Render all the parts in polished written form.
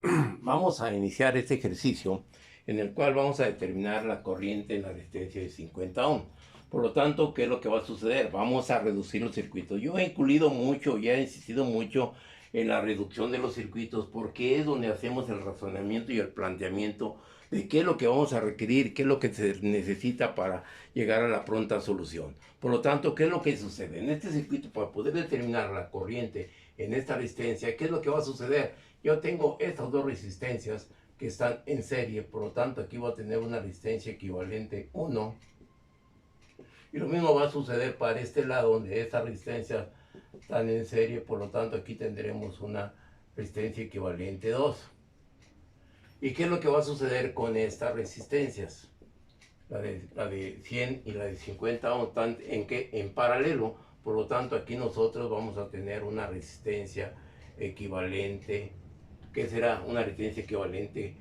Vamos a iniciar este ejercicio en el cual vamos a determinar la corriente en la resistencia de 50 ohms. Por lo tanto, ¿qué es lo que va a suceder? Vamos a reducir los circuitos. Yo he incluido mucho y he insistido mucho en la reducción de los circuitos porque es donde hacemos el razonamiento y el planteamiento de qué es lo que vamos a requerir, qué es lo que se necesita para llegar a la pronta solución. Por lo tanto, ¿qué es lo que sucede? En este circuito, para poder determinar la corriente en esta resistencia, ¿qué es lo que va a suceder? Yo tengo estas dos resistencias que están en serie, por lo tanto aquí voy a tener una resistencia equivalente 1. Y lo mismo va a suceder para este lado, donde estas resistencias están en serie, por lo tanto aquí tendremos una resistencia equivalente 2. ¿Y qué es lo que va a suceder con estas resistencias? La de 100 y la de 50 ohms están en paralelo, por lo tanto aquí nosotros vamos a tener una resistencia equivalente, que será una resistencia equivalente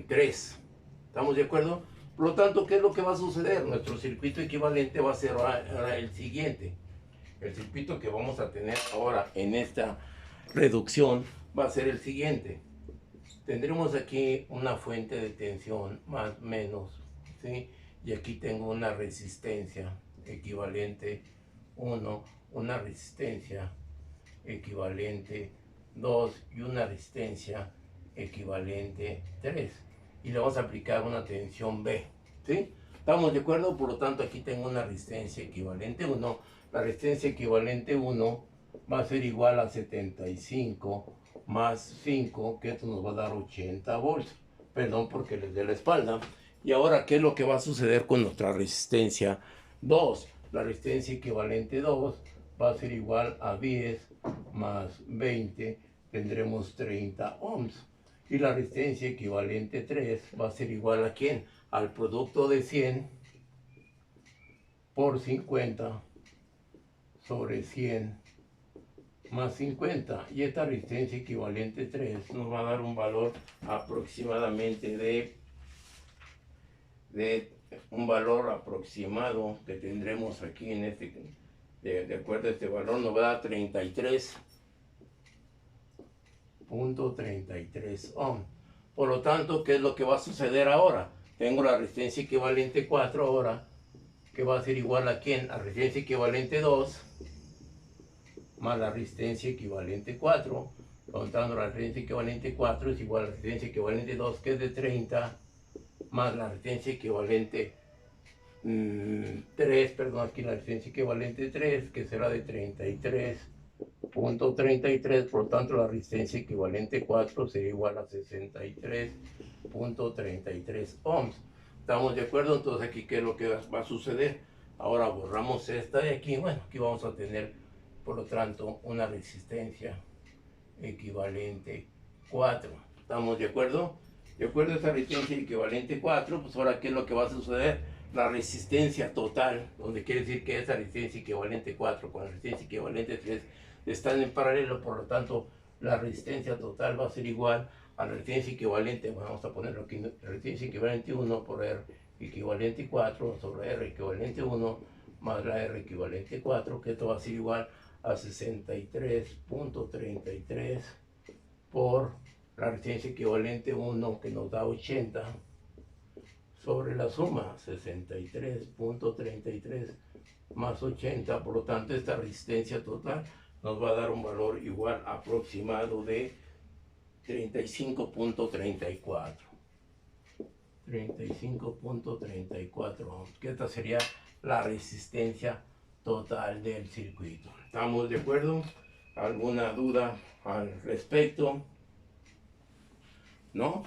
3. ¿Estamos de acuerdo? Por lo tanto, ¿qué es lo que va a suceder? Nuestro circuito equivalente va a ser ahora el siguiente. El circuito que vamos a tener ahora en esta reducción va a ser el siguiente. Tendremos aquí una fuente de tensión más menos, ¿sí? Y aquí tengo una resistencia equivalente 1, una resistencia equivalente 2 y una resistencia equivalente 3. Y le vamos a aplicar una tensión B, ¿sí? ¿Estamos de acuerdo? Por lo tanto, aquí tengo una resistencia equivalente 1. La resistencia equivalente 1 va a ser igual a 75 más 5, que esto nos va a dar 80 volts. Perdón porque les dé la espalda. Y ahora, ¿qué es lo que va a suceder con nuestra resistencia 2? La resistencia equivalente 2 va a ser igual a 10 más 20, tendremos 30 ohms. Y la resistencia equivalente 3 va a ser igual a ¿quién? Al producto de 100 por 50 sobre 100 más 50. Y esta resistencia equivalente 3 nos va a dar un valor aproximadamente de un valor aproximado que tendremos aquí en este, de acuerdo a este valor, nos va a dar 33.33 ohm. Por lo tanto, ¿qué es lo que va a suceder ahora? Tengo la resistencia equivalente 4 ahora, que va a ser igual a ¿quién? A resistencia equivalente 2 más la resistencia equivalente 4. Contando la resistencia equivalente 4 es igual a la resistencia equivalente 2, que es de 30, más la resistencia equivalente 3, perdón, aquí la resistencia equivalente 3, que será de 33.33, por tanto la resistencia equivalente 4 sería igual a 63.33 ohms. ¿Estamos de acuerdo? Entonces aquí, ¿qué es lo que va a suceder? Ahora borramos esta de aquí. Bueno, aquí vamos a tener, por lo tanto, una resistencia equivalente 4. ¿Estamos de acuerdo? De acuerdo a esta resistencia equivalente 4, pues ahora, ¿qué es lo que va a suceder? La resistencia total, donde quiere decir que esa resistencia equivalente 4 con la resistencia equivalente 3 están en paralelo, por lo tanto, la resistencia total va a ser igual a la resistencia equivalente, vamos a ponerlo aquí, la resistencia equivalente 1 por R equivalente 4 sobre R equivalente 1 más la R equivalente 4, que esto va a ser igual a 63.33 por la resistencia equivalente 1, que nos da 80, sobre la suma 63.33 más 80. Por lo tanto, esta resistencia total nos va a dar un valor igual aproximado de 35.34. 35.34, que esta sería la resistencia total del circuito. ¿Estamos de acuerdo? ¿Alguna duda al respecto? ¿No?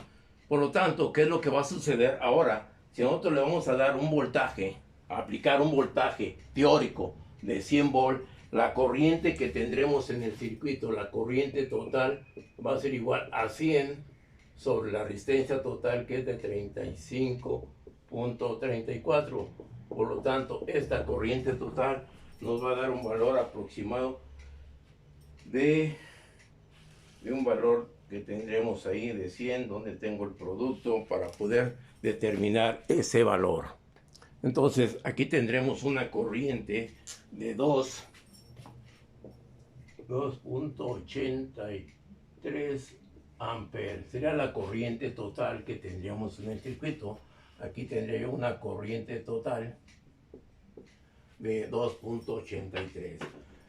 Por lo tanto, ¿qué es lo que va a suceder ahora? Si nosotros le vamos a dar un voltaje, a aplicar un voltaje teórico de 100 volts, la corriente que tendremos en el circuito, la corriente total, va a ser igual a 100 sobre la resistencia total, que es de 35.34. Por lo tanto, esta corriente total nos va a dar un valor aproximado de un valor que tendremos ahí de 100, donde tengo el producto para poder determinar ese valor. Entonces, aquí tendremos una corriente de 2.83 amperes. Sería la corriente total que tendríamos en el circuito. Aquí tendría yo una corriente total de 2.83.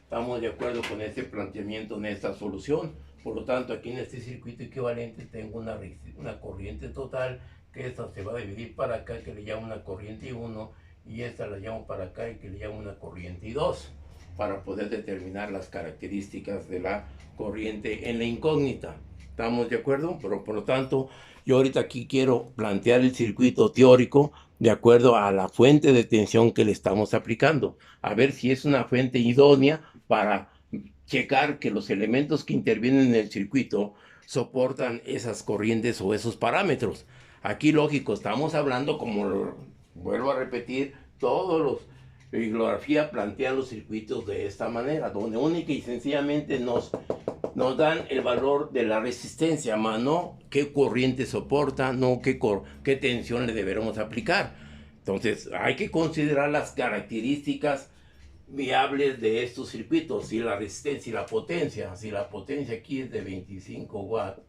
Estamos de acuerdo con este planteamiento en esta solución. Por lo tanto, aquí en este circuito equivalente tengo una corriente total, que esta se va a dividir para acá, que le llamo una corriente 1, y esta la llamo para acá, y que le llamo una corriente 2, para poder determinar las características de la corriente en la incógnita. ¿Estamos de acuerdo? Pero por lo tanto, yo ahorita aquí quiero plantear el circuito teórico de acuerdo a la fuente de tensión que le estamos aplicando, a ver si es una fuente idónea para checar que los elementos que intervienen en el circuito soportan esas corrientes o esos parámetros. Aquí, lógico, estamos hablando, como vuelvo a repetir, todos los bibliografía plantea los circuitos de esta manera, donde única y sencillamente nos dan el valor de la resistencia, más no qué corriente soporta, no qué tensión le deberemos aplicar. Entonces hay que considerar las características viables de estos circuitos, si la resistencia y la potencia. Si la potencia aquí es de 25 watts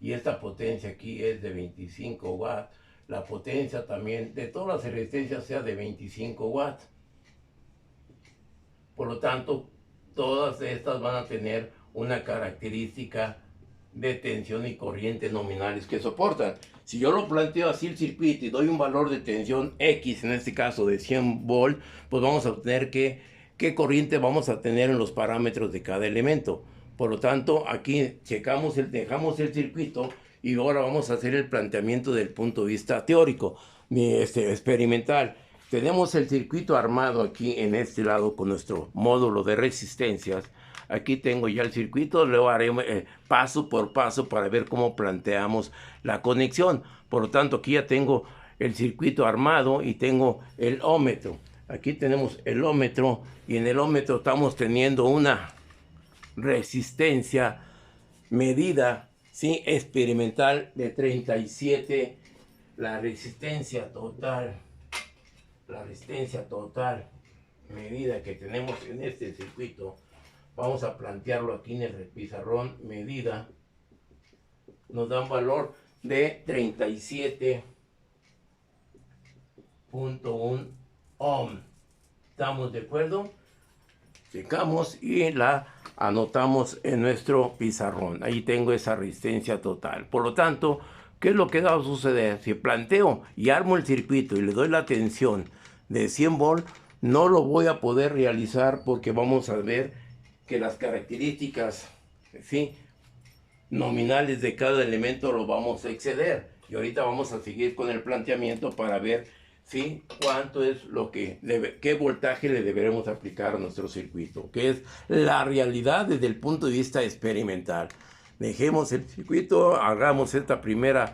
y esta potencia aquí es de 25 watts, la potencia también de todas las resistencias sea de 25 watts. Por lo tanto, todas estas van a tener una característica de tensión y corriente nominales que soportan. Si yo lo planteo así el circuito y doy un valor de tensión X, en este caso de 100 volt, pues vamos a obtener qué corriente vamos a tener en los parámetros de cada elemento. Por lo tanto, aquí dejamos el circuito y ahora vamos a hacer el planteamiento del punto de vista teórico, experimental. Tenemos el circuito armado aquí en este lado con nuestro módulo de resistencias. Aquí tengo ya el circuito, luego haremos paso por paso para ver cómo planteamos la conexión. Por lo tanto, aquí ya tengo el circuito armado y tengo el ómetro. Aquí tenemos el ómetro y en el ómetro estamos teniendo una resistencia medida, ¿sí?, experimental de 37. La resistencia total medida que tenemos en este circuito, vamos a plantearlo aquí en el pizarrón. Medida nos da un valor de 37.1 ohm. ¿Estamos de acuerdo? Checamos y la anotamos en nuestro pizarrón. Ahí tengo esa resistencia total. Por lo tanto, ¿qué es lo que va a suceder? Si planteo y armo el circuito y le doy la tensión de 100 volt, no lo voy a poder realizar porque vamos a ver que las características, ¿sí?, nominales de cada elemento lo vamos a exceder. Y ahorita vamos a seguir con el planteamiento para ver, ¿sí?, cuánto es qué voltaje le deberemos aplicar a nuestro circuito, que es la realidad desde el punto de vista experimental. Dejemos el circuito, hagamos esta primera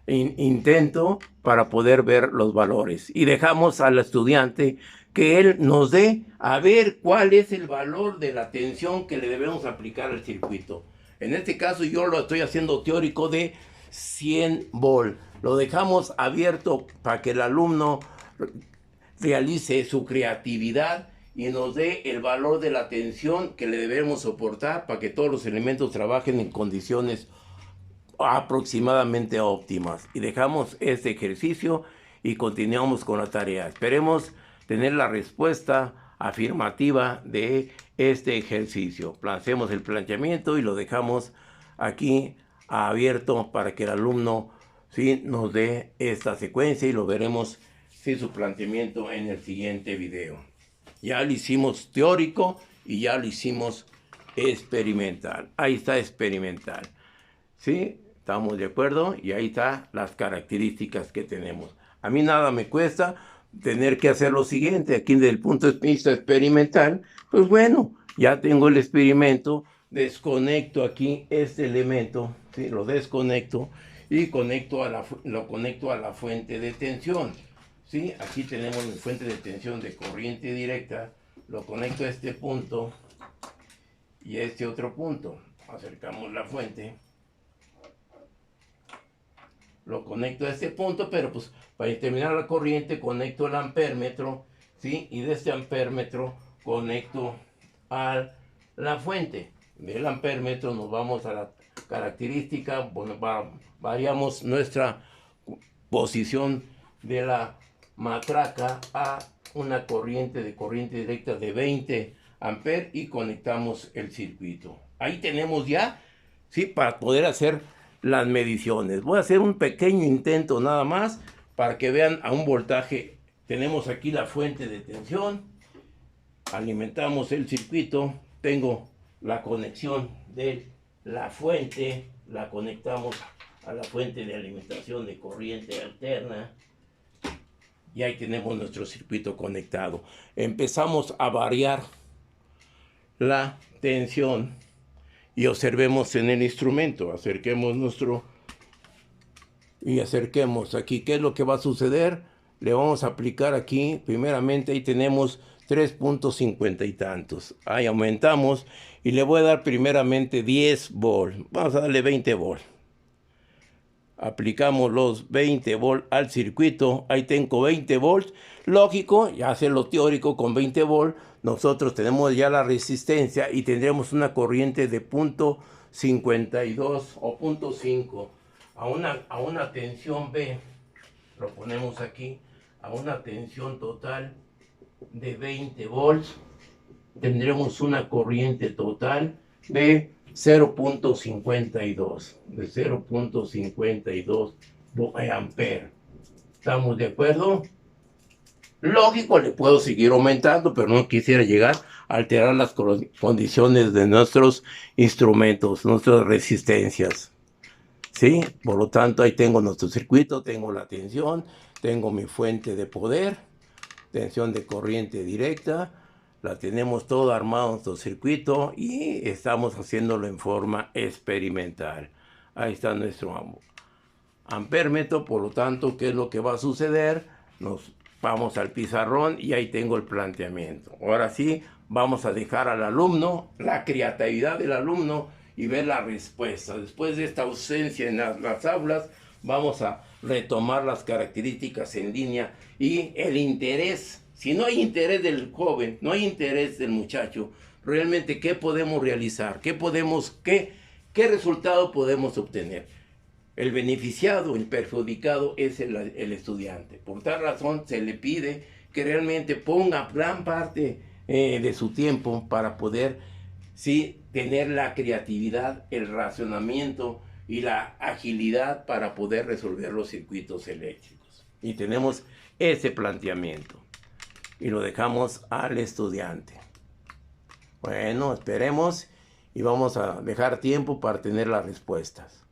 intento para poder ver los valores y dejamos al estudiante que él nos dé a ver cuál es el valor de la tensión que le debemos aplicar al circuito. En este caso yo lo estoy haciendo teórico de 100 volt. Lo dejamos abierto para que el alumno realice su creatividad y nos dé el valor de la tensión que le debemos soportar para que todos los elementos trabajen en condiciones aproximadamente óptimas. Y dejamos este ejercicio y continuamos con la tarea. Esperemos tener la respuesta afirmativa de este ejercicio. Hacemos el planteamiento y lo dejamos aquí abierto para que el alumno, ¿sí?, nos dé esta secuencia y lo veremos, ¿sí?, su planteamiento en el siguiente video. Ya lo hicimos teórico y ya lo hicimos experimental. Ahí está experimental. ¿Sí? ¿Estamos de acuerdo? Y ahí están las características que tenemos. A mí nada me cuesta tener que hacer lo siguiente. Aquí desde el punto de vista experimental, pues bueno, ya tengo el experimento, desconecto aquí este elemento, ¿sí?, lo desconecto y lo conecto a la fuente de tensión. ¿Sí? Aquí tenemos mi fuente de tensión de corriente directa, lo conecto a este punto y a este otro punto. Acercamos la fuente, lo conecto a este punto, pero pues para determinar la corriente conecto el ampérmetro, ¿sí?, y de este ampérmetro conecto a la fuente. Del ampérmetro nos vamos a característica, bueno, variamos nuestra posición de la matraca a una corriente directa de 20 amperes y conectamos el circuito. Ahí tenemos ya, ¿sí?, para poder hacer las mediciones. Voy a hacer un pequeño intento nada más para que vean a un voltaje. Tenemos aquí la fuente de tensión, alimentamos el circuito, tengo la conexión de la fuente, la conectamos a la fuente de alimentación de corriente alterna y ahí tenemos nuestro circuito conectado. Empezamos a variar la tensión y observemos en el instrumento. Acerquemos aquí. ¿Qué es lo que va a suceder? Le vamos a aplicar aquí, primeramente ahí tenemos 3.50 y tantos. Ahí aumentamos y le voy a dar primeramente 10 volts. Vamos a darle 20 volts. Aplicamos los 20 volts al circuito. Ahí tengo 20 volts. Lógico, ya hacer lo teórico con 20 volts. Nosotros tenemos ya la resistencia y tendremos una corriente de 0.52 o 0.5 a una tensión B. Lo ponemos aquí. A una tensión total de 20 volts. Tendremos una corriente total de 0.52. De 0.52 amperes. ¿Estamos de acuerdo? Lógico, le puedo seguir aumentando, pero no quisiera llegar a alterar las condiciones de nuestros instrumentos, nuestras resistencias. ¿Sí? Por lo tanto, ahí tengo nuestro circuito, tengo la tensión, tengo mi fuente de poder, tensión de corriente directa, la tenemos todo armado en nuestro circuito y estamos haciéndolo en forma experimental. Ahí está nuestro amperímetro. Por lo tanto, ¿qué es lo que va a suceder? Nos vamos al pizarrón y ahí tengo el planteamiento. Ahora sí, vamos a dejar al alumno, la creatividad del alumno y ver la respuesta. Después de esta ausencia en las aulas, vamos a retomar las características en línea y el interés. Si no hay interés del joven, no hay interés del muchacho, realmente, ¿qué podemos realizar? ¿Qué resultado podemos obtener? El beneficiado, el perjudicado es el estudiante. Por tal razón, se le pide que realmente ponga gran parte de su tiempo para poder, sí, tener la creatividad, el razonamiento y la agilidad para poder resolver los circuitos eléctricos. Y tenemos ese planteamiento. Y lo dejamos al estudiante. Bueno, esperemos y vamos a dejar tiempo para tener las respuestas.